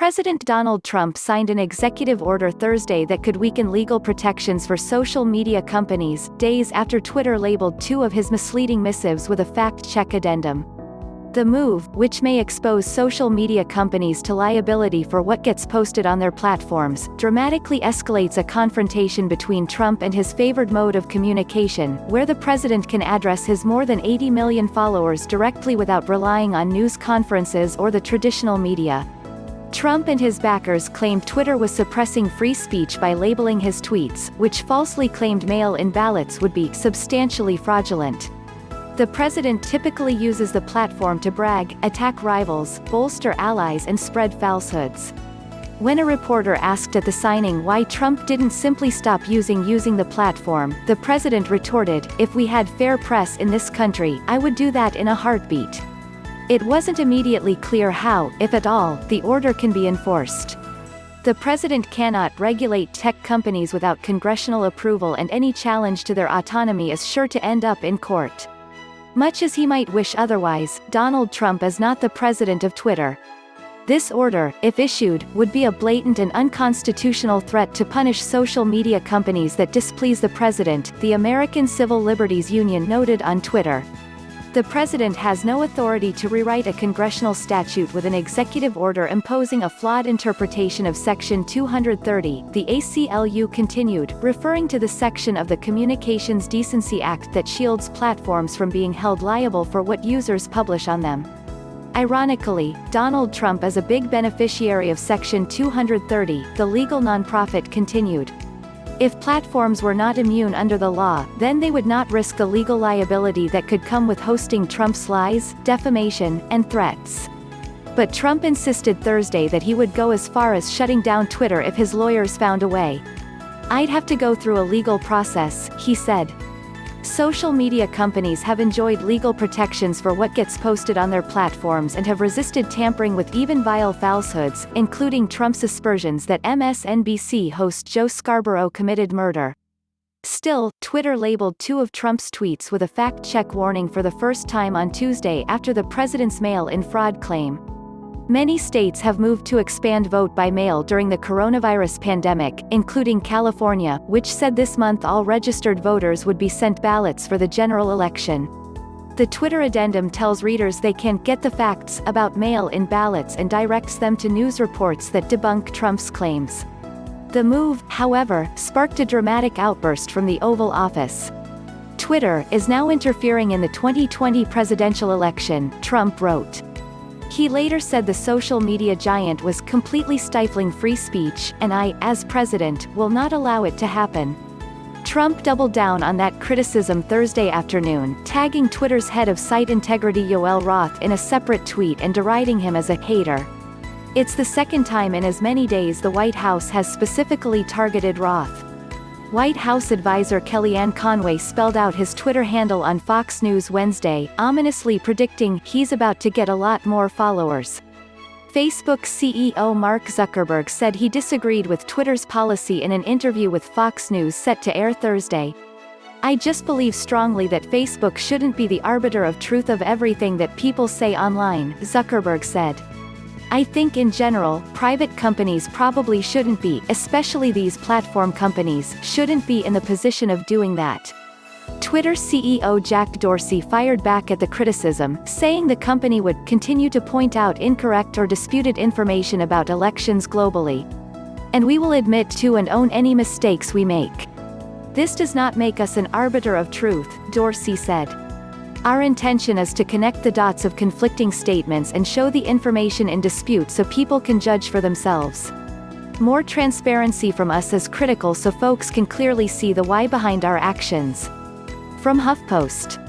President Donald Trump signed an executive order Thursday that could weaken legal protections for social media companies, days after Twitter labeled two of his misleading missives with a fact-check addendum. The move, which may expose social media companies to liability for what gets posted on their platforms, dramatically escalates a confrontation between Trump and his favored mode of communication, where the president can address his more than 80 million followers directly without relying on news conferences or the traditional media. Trump and his backers claimed Twitter was suppressing free speech by labeling his tweets, which falsely claimed mail-in ballots would be substantially fraudulent. The president typically uses the platform to brag, attack rivals, bolster allies and spread falsehoods. When a reporter asked at the signing why Trump didn't simply stop using the platform, the president retorted, "If we had fair press in this country, I would do that in a heartbeat." It wasn't immediately clear how, if at all, the order can be enforced. The president cannot regulate tech companies without congressional approval, and any challenge to their autonomy is sure to end up in court. Much as he might wish otherwise, Donald Trump is not the president of Twitter. This order, if issued, would be a blatant and unconstitutional threat to punish social media companies that displease the president, the American Civil Liberties Union noted on Twitter. The president has no authority to rewrite a congressional statute with an executive order imposing a flawed interpretation of Section 230, the ACLU continued, referring to the section of the Communications Decency Act that shields platforms from being held liable for what users publish on them. Ironically, Donald Trump is a big beneficiary of Section 230, the legal nonprofit continued. If platforms were not immune under the law, then they would not risk the legal liability that could come with hosting Trump's lies, defamation, and threats. But Trump insisted Thursday that he would go as far as shutting down Twitter if his lawyers found a way. "I'd have to go through a legal process," he said. Social media companies have enjoyed legal protections for what gets posted on their platforms and have resisted tampering with even vile falsehoods, including Trump's aspersions that MSNBC host Joe Scarborough committed murder. Still, Twitter labeled two of Trump's tweets with a fact-check warning for the first time on Tuesday after the president's mail-in fraud claim. Many states have moved to expand vote by mail during the coronavirus pandemic, including California, which said this month all registered voters would be sent ballots for the general election. The Twitter addendum tells readers they can't get the facts about mail-in ballots and directs them to news reports that debunk Trump's claims. The move, however, sparked a dramatic outburst from the Oval Office. "Twitter is now interfering in the 2020 presidential election," Trump wrote. He later said the social media giant was completely stifling free speech, and I, as president, will not allow it to happen. Trump doubled down on that criticism Thursday afternoon, tagging Twitter's head of site integrity Yoel Roth in a separate tweet and deriding him as a hater. It's the second time in as many days the White House has specifically targeted Roth. White House advisor Kellyanne Conway spelled out his Twitter handle on Fox News Wednesday, ominously predicting he's about to get a lot more followers. Facebook CEO Mark Zuckerberg said he disagreed with Twitter's policy in an interview with Fox News set to air Thursday. "I just believe strongly that Facebook shouldn't be the arbiter of truth of everything that people say online," Zuckerberg said. "I think in general, private companies probably shouldn't be, especially these platform companies, shouldn't be in the position of doing that." Twitter CEO Jack Dorsey fired back at the criticism, saying the company would continue to point out incorrect or disputed information about elections globally. "And we will admit to and own any mistakes we make. This does not make us an arbiter of truth," Dorsey said. "Our intention is to connect the dots of conflicting statements and show the information in dispute so people can judge for themselves. More transparency from us is critical so folks can clearly see the why behind our actions." From HuffPost.